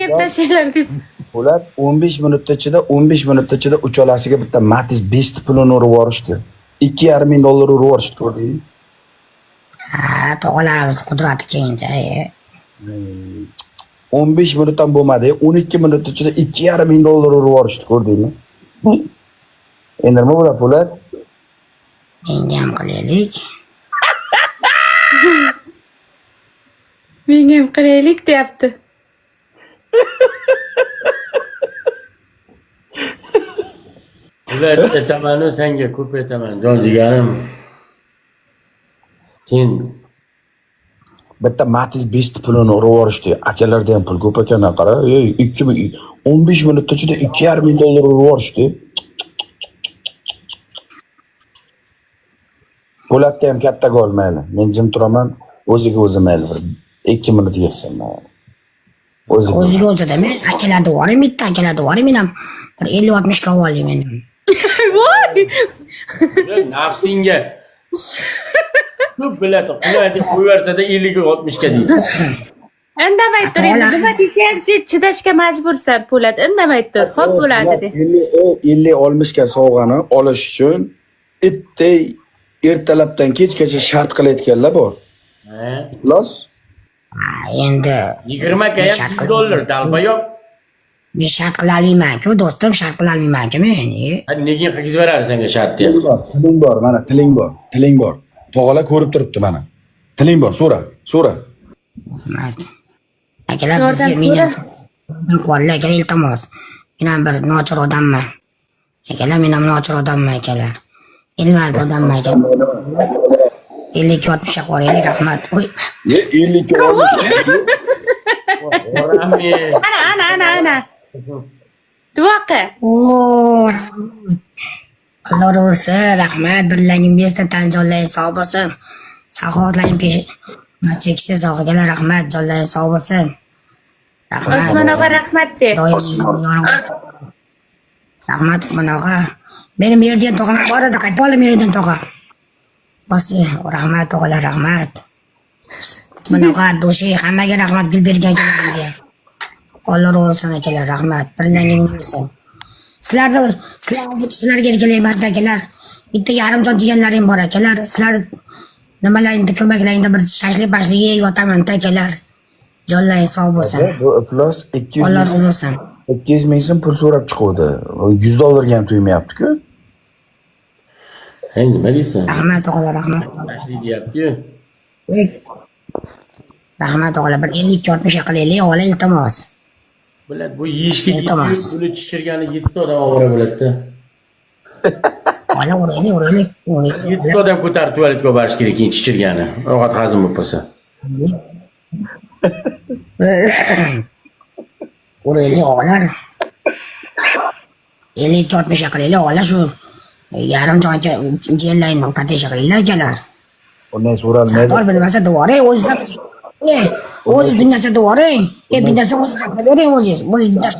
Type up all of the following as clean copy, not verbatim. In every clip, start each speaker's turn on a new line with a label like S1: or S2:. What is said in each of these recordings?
S1: Deb tashlaylar deb.
S2: Ular 15 minutda ichida 15 minutda ichida uchalasiga bitta Matiz 5 pulini urib yuborishdi. 2,5 ming dollar urib yuborishdi, ko'rdingmi?
S3: Ha, tog'alarimiz qudrati kengda.
S2: 15 minut ham bo'lmadi, 12 minut ichida 2,5 ming dollar urib yuborishdi, ko'rdingmi? Endi nima bo'ladi bular?
S3: Menga ham qilaylik.
S1: Menga ham qilaylik deyapti.
S4: Ular aytamanu senga ko'p aytaman, jon jigarim. Sen
S2: Bitta Matiz 5 pulini urib yuborishdi. Akalarda ham pul ko'p ekan, qara. 15 minutda ichida 2,5 ming dollar urib yuborishdi. Po'latda ham katta gol mayli. Men jim turaman, o'ziga o'zi mayli. 2 minut yig'sin mayli.
S3: O'ziga o'zi dema, akalarni vorim bitta, akalarni vorim men ham bir 50-60 ga olayman.
S1: Voy!
S4: nafsinga ko'p biladi, qulaydi qo'yarsa-da 50-60 ga deydi.
S1: Indamay tur, endi nima desang sen chidashga majbursan, Po'lat. Indamay tur, xo'p bo'ladi de.
S2: 50-60 ga sovg'ani olish uchun itday ertalabdan kechgacha shart qilayotganlar bor.
S4: Ha?
S2: Los?
S3: Endi
S4: 20 ga ham $100 dalbayoq.
S3: men shart qila olmayman-ku, do'stim, shart qila olmayman-ku men.
S4: Nega qilib beradi senga shartni?
S2: Tiling bor, mana tiling bor. Tog'alar ko'rib turibdi mana. Tiling bor, so'ra.
S3: Rahmat. Akalar bizga men qo'llar akalar iltimos. Men ham bir nochor odamman. Akalar men ham nochor odamman akalar. Ilmali odamman akalar. 50-60 ga qoraylik, rahmat. Oy.
S2: 50-60.
S1: Ana. Duoqa.
S3: Oo. Allah razı olsun, rahmat. Birlaring besda tan jonlaring sog' bo'lsin. Saxovatlaring pesh chekisiz og'alar rahmat, jonlaring sog' bo'lsin. Rahmat.
S1: Osmon og'a rahmat de.
S3: Rahmat Usmon og'a. Benim yerdan tog'am bor edi, qaytib oldim yerdan tog'a. Bosi, rahmat o'g'lar, rahmat. Usmon og'a, do'shi, hammaga rahmat gul bergan akalarga. Allah razı olsun akalar, rahmat. Birlaring bo'lsin. Sizlarga kelayman akalar. Bitta yarim jon jiganlarim bor akalar. Sizlar nimalaringni ko'maklaringda bir shashlik-bashlik yeyib yotaman akalar. Jonlaring sog' bo'lsin.
S2: Plus 200
S3: Allah razı olsun.
S2: 200 ming so'm pul so'rab chiquvdi. 100 dollarga ham to'ymayapti-ku.
S4: Hey, nima deysan?
S3: Rahmat o'g'lar, rahmat.
S4: Tashli deyapti-yu.
S3: Rahmat o'g'lar, bir 50-60 ga qilaylik, o'g'lar iltimos.
S4: Biladi, bu yeyishga
S3: Iltimos.
S4: puli chichirgani 7 odam ovora bo'ladi-da.
S3: O'g'lar o'raylik.
S4: 7 odam ko'tarib tualetga borish kerak keyin chichirgani. Ovqat hazm bo'lib qolsa.
S3: O'raylik o'g'lar. 50-60 ga qilaylik, o'g'lar shu yarim jonga jiyanlaringni qattiq qilinglar akalar.
S2: Undan so'ralmaydi.
S3: Sator bilmasa duvore o'zizdan. O'ziz bir narsa duvore. Bir narsa o'zizdan bering o'ziz. O'ziz bir narsa.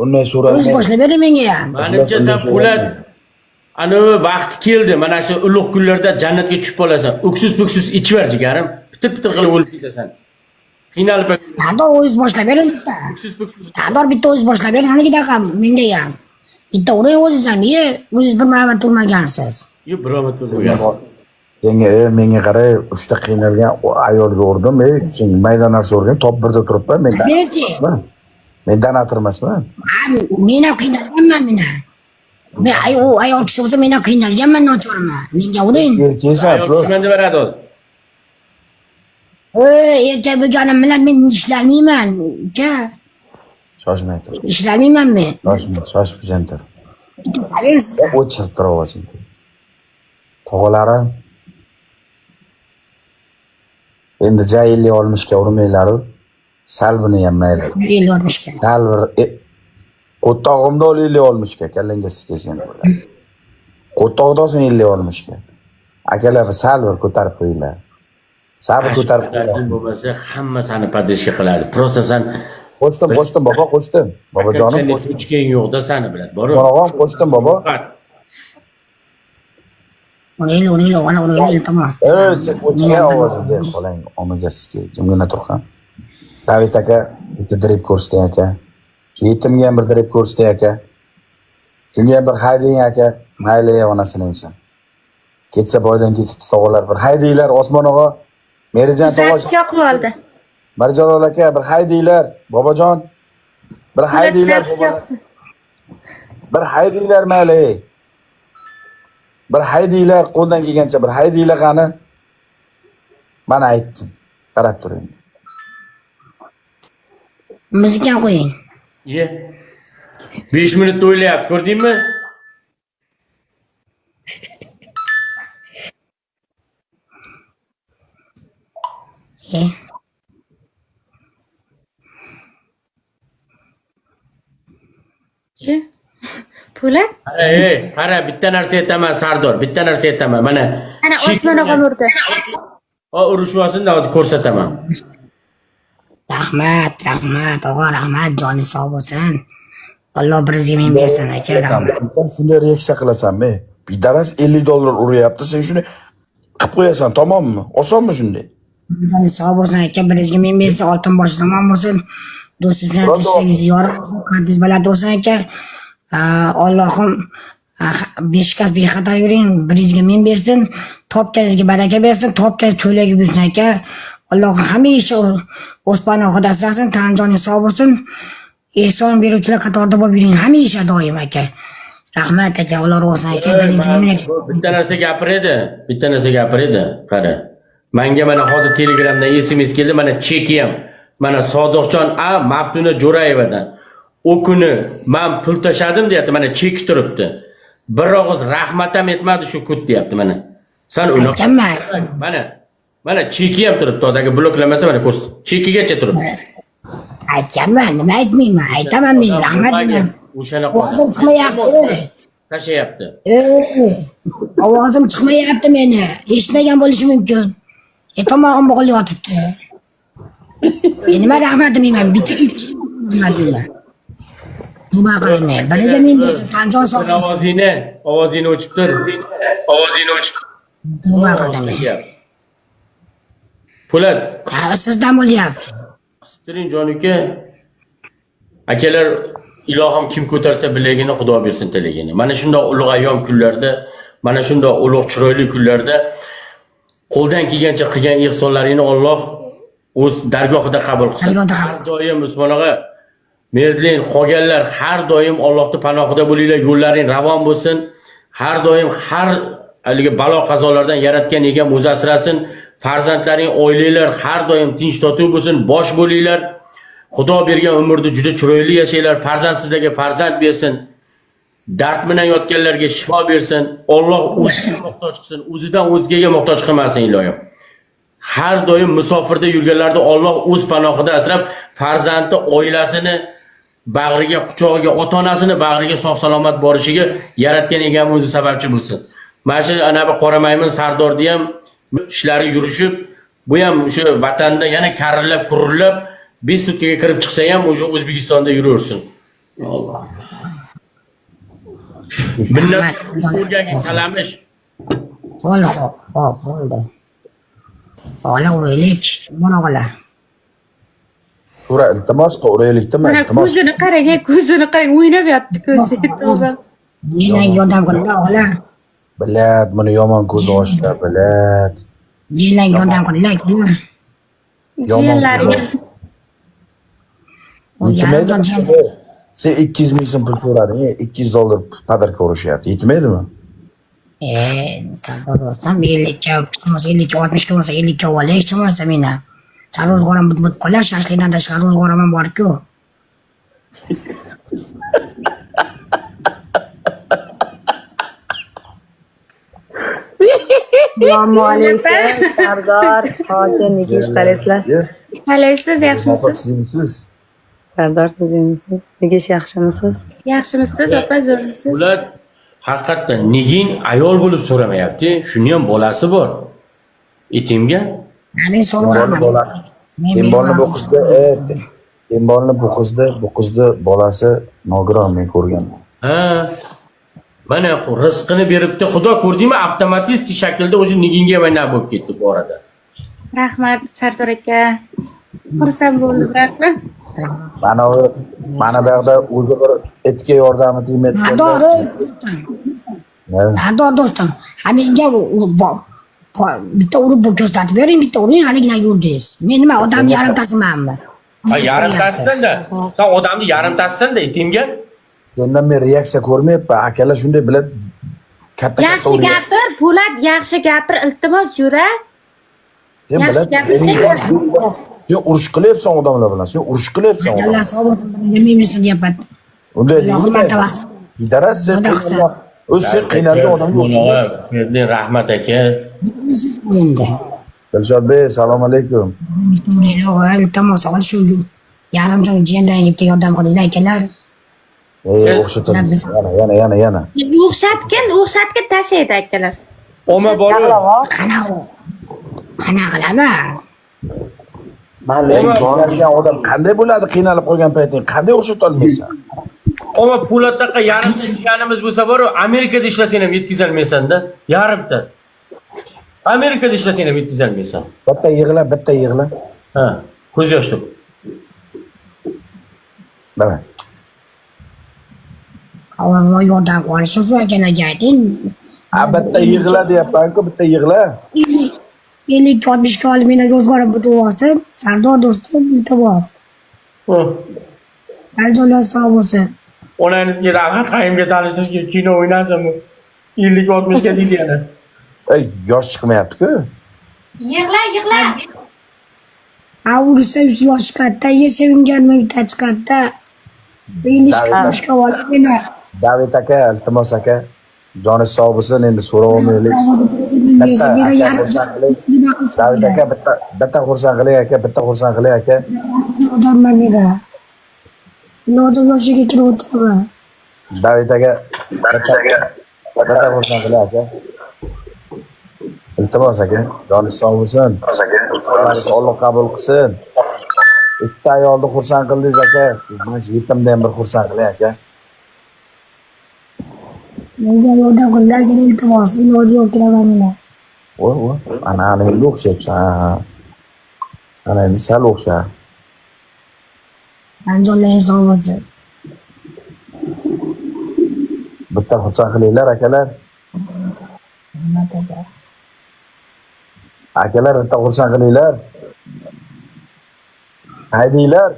S2: Undan
S3: O'ziz
S2: so'ralmaydi.
S3: boshlab bering menga ham.
S4: Menimcha sen Po'lat ana vaqti keldi. Mana shu ulug' kunlarda jannatga tushib qolasan. O'ksiz-po'ksiz ichver jigarim. Bitir qilib o'lib ketasan. Qiynalib
S3: Sator o'ziz boshlab bering bitta.
S4: o'ksiz-po'ksiz.
S3: Sator bitta o'ziz boshlab bering. Haligidaqa menga ham. Bitta o'ray o'ziz ham. O'ziz bir marta turmagansiz.
S4: Yo, biromat bo'lgan.
S2: Menga qaray, uchta qiynalgan ayolga urdim. Sen mayda narsa urgan, top birda turibman. Men donator emasman.
S3: Men ham qiynalganman meni. Men ayol kishi bo'lsa men ham qiynalganman, nochorman. Menga uring.
S2: Erkaksan,
S4: Kimanda beradi o'zi?
S3: Erkak bo'lganim bilan men ishlayolmayman.
S2: shoshmay tur.
S3: Ishlayolmayman men.
S2: Shoshib jantar. O'chirib tur ovozingni. Tog'alarim endi 50-60 ga urmanglar. Sal buni ham mayli.
S3: 50-60 ga.
S2: Sal bir qo'ttog'imda 50-60 ga kallangga sikasang. Qo'ttog'dosin 50-60 ga. Akalar sal bir ko'tarib qo'yinglar. Sabr ko'tarib qo'yinglar.
S4: Bo'lmasa hamma seni podishka qiladi. Prosta sen
S2: qo'shdim bobo, qo'shdim. Bobojonim qo'shdim.
S4: Hech yo'qda seni biladi. Bor.
S2: Borog'im qo'shdim bobo.
S3: O'raylik, iltimos.
S2: Sen o'tga ovozingni qo'lang, omaga sizga. Jimgina turqan. David aka bitta drip ko'rsating aka. Yetimga ham bir drip ko'rsating aka. Shunga ham bir hayding aka. Mayli onasini inson. Ketsa boydan ketibdi tog'alar bir haydinglar Osmon og'a. Merijan tog'a.
S1: Zapis yoqib oldi.
S2: Marjalol aka bir haydinglar. Bobojon. Bir haydinglar.
S1: Zapis yoqdi.
S2: Bir haydinglar mayli. Bir haydinglar qo'ldan kelgancha bir haydinglar qani. Mana aytdim. Qarab turing.
S3: Muzika qo'ying.
S4: Ye. 5 minutda o'ylayapti, ko'rdingmi?
S3: E.
S1: Po'lat?
S4: Qara, bitta narsa aytaman Sardor, bitta narsa aytaman. Mana
S1: Ana Osmon og'am urdi.
S4: Urishvasin, hozir ko'rsataman.
S3: Rahmat, og'a rahmat, joni sog' bo'lsin. Alloh birizga men bersin aka, rahmat.
S2: Shunday reaksiya qilasanmi? Bidaras $50 uryapti, sen shuni qilib qo'yasan, tamommi? Osonmi shunday?
S3: Joni sog' bo'lsin aka, birizga men bersin, oltin bosh zamon bo'lsin. Do'stingiz bilan ishlaysiz, yorug' bo'lsin, qadringiz baland bo'lsin aka. Allohim beshikaz bexatar yuring, birizga men bersin, topganingizga baraka bersin, topganingiz to'lagib yursin aka. Alloh hamisha o'z panohida asrasin, tan joningiz sog' bo'lsin. Ehson beruvchilar qatorida bo'lib yuring hamisha doim aka. Rahmat aka, Alloh razı olsun aka.
S4: Bitta narsa gapiradi, qara. Menga mana hozir Telegramdan SMS keldi, mana cheki ham. Mana Sodiqjon Maftuna Jo'rayevadan. O kuni men pul tashadim deyapti, mana cheki turibdi. Bir og'iz rahmat ham etmadi shu kut deyapti mana. Sen unaqa. Mana cheki ham turibdi, hozirga bloklamasa mana ko'rs. Chekigacha turibdi.
S3: Aytganman, nima aytmayman, aytaman men, rahmat deyman.
S4: O'shana
S3: ovozim chiqmayapti.
S4: Tashayapti.
S3: Ovozim chiqmayapti meni. Eshitmagan bo'lishi mumkin. Tomog'im bo'g'ilib yotibdi. Nima rahmat deyman, bitta rahmat deyman. Nima qilmayman. Biriga men tanjon solib.
S4: Ovozini o'chib tur.
S3: Nima qilmayman.
S4: Po'lat.
S3: Sizdan bo'lyapti.
S4: Siring jonuka. Akalar, ilohim kim ko'tarsa bilagini Xudo bersin tilagini. Mana shunday ulug' ayyom kunlarda, mana shunday ulug' chiroyli kunlarda qo'ldan kelgancha qilgan ihsonlaringni Alloh o'z dargohida qabul qilsin. Har doim Usmon og'a, Merdlin qolganlar har doim Allohning panohida bo'linglar, yo'llaring ravon bo'lsin. Har doim har haligi balo qazolardan yaratgan egam o'zi asrasin. Farzandlaring, oilalar har doim tinch totuv bo'lsin, bosh bo'linglar. Xudo bergan umrni juda chiroyli yashanglar, farzandsizlarga farzand bersin. Dard bilan yotganlarga shifo bersin. Alloh o'ziga muhtoj qilsin, o'zidan o'zgaga muhtoj qilmasin ilohim. Har doim musofirda yurganlarda Alloh o'z panohida asrab, farzandi, oilasini bag'riga, quchog'iga, ota-onasini bag'riga sog' salomat borishiga yaratgan egam o'zi sababchi bo'lsin. Mana shu anavi qoramaymin Sardorni ham ishlari yurishib, bu ham o'sha vatanda yana karillab, qurillab 5 sutkaga kirib chiqsa ham o'sha O'zbekistonda yuraversin. Alloh. Millat o'rganga kalamish.
S3: Bo'ldi. Ola uraylik, monog'alar.
S2: Sura iltimos uraylikda men iltimos.
S1: Ko'zini qarang, o'ynab yotdi ko'zi. To'g'ri.
S3: Menga yordam qilinglar, ola.
S2: Bilad, buni yomon ko'z ochdi, bilad.
S3: Menga yordam qilinglar.
S1: Jiyanlaring.
S2: Sen 200 ming so'm pul so'rading, $200 padarka urishyapti. Yetmaydimi?
S3: Sardor do'stim, 50 ga, 60 ga bo'lsa 50 ga olay, hech bo'lmasa meni. Sal ro'zg'orim butib qolar, shashlikdan tashqari ro'zg'orim ham bor-ku.
S5: Assalomu alaykum, Sardor. Hozir nega ish qaraysizlar?
S1: Qalaysiz, yaxshimisiz?
S5: Sardor, siz yaxshimisiz? Nega ish yaxshimisiz?
S1: Yaxshimisiz, opa, zo'rmisiz?
S4: Ular haqiqatdan negin ayol bo'lib so'ramayapti. Shuni ham bolasi bor. Etimga.
S3: Men so'raman.
S2: Bu qizni bolasi nogiron, men ko'rganman.
S4: Ha. Mana rizqini beribdi. Xudo ko'rdingmi, avtomatik shaklda o'sha niginga mana bo'lib ketdi bu orada.
S1: Rahmat, Sardor aka. Xursand bo'ldim, rahmat.
S2: Mana bu yoqda o'zi bir etga yordami tegmayotganda.
S3: To'g'ri. To'g'ri do'stim. Menga bitta urib ko'rsatib bering, bitta uring, haligina yurdingiz. Men nima odam yarimtasimanmi?
S4: Ha, yarimtasisan-da. Sen odamni yarimtasisan-da itimga.
S2: Sendan men reaksiya ko'rmayapman. Akalar shunday bilib katta
S1: Yaxshi gapir, Po'lat, yaxshi gapir, iltimos yura.
S2: Sen
S1: Yaxshi gapir.
S2: sen urush qilyapsan odamlar bilan. Sen urush qilyapsan.
S3: Allah sog' bo'lsin, yemaymisan deyapti.
S2: Unday
S3: Allohim martabasi.
S2: Daras sen o'zi qiynalgan odamga o'xshaydi.
S4: Berding, rahmat aka.
S3: Endi.
S2: Dilshod bey, assalomu alaykum.
S3: Iltimos, shu yarimjon jiyandan bitta yordam qilinglar akalar.
S2: O'xshatamiz. Yana.
S1: O'xshatgin tashlaydi akalar.
S4: Oma boru.
S3: Qanaqa qilaman?
S2: Qiynalgan odam qanday bo'ladi qiynalib qolgan payting? Qanday o'xshata olmaysan?
S4: Oma Po'latdaqa yarimta ishlanimiz bo'lsa boru, Amerikada ishlasang ham yetkazolmaysan-da. Yarimta. Amerikada ishlasang ham yetkazolmaysan.
S2: Bitta yig'la.
S4: Ha, ko'z yosh to'p.
S2: Mana.
S3: Avvalroq yordam qilish uchun akalarga ayting.
S2: Bitta yig'la deyapman-ku, bitta yig'la.
S3: 50-60 ga olib meni ro'zg'orim butib olsin. Sardor do'stim iltimos. Aljonlar sog' bo'lsin.
S4: Onangizga rahmat, qayimga tanishtirishga kino o'ynasinmi? 50-60 ga deydi yana.
S2: Yosh chiqmayapti-ku.
S1: Yig'la.
S3: Ursa 3 yosh katta, sevinganmi bitta chiqadi. 50-60 ga olib meni.
S2: David aka, iltimos aka. Joningiz sog' bo'lsin, endi so'rab olmaylik. David aka, bitta xursand qiling aka,
S3: Odamman meni. Nozim yoshiga kirib o'tiraman.
S2: David aka, bitta xursand qiling aka. Iltimos aka, joningiz sog' bo'lsin. Alloh qabul qilsin. Bitta ayolni xursand qildingiz aka. Mana shu yetimda ham bir xursand qiling aka.
S3: Menga yordam qilinglar, iltimos, iloji yo'q kiraman men.
S2: Ana endi o'xshayapsan. Ana endi sal o'xsha.
S3: Anjolaringiz sog' bo'lsin.
S2: Bitta xursand qilinglar akalar.
S3: Rahmat aka.
S2: Akalar bitta xursand qilinglar. Haydinglar.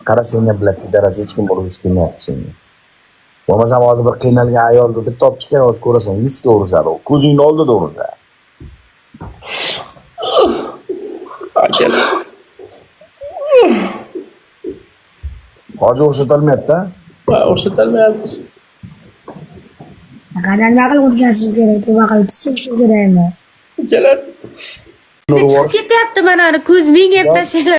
S2: Qara senga bilak darasa hech kim urgisi kelmayapti senga. Bo'lmasam hozir bir qiynalgan ayolni bitta olib chiqqan, o'zi ko'rasan 100 ga urishadi. Ko'zingni oldida urishadi. Akalar. Hozir o'xshatolmayapti-a?
S4: O'xshatolmayapti.
S3: Qanday maqal o'tkazishim kerak, maqal tutishim kerakmi?
S4: Akalar.
S1: Chiqib ketyapti mana ko'z mingib tashlaydi.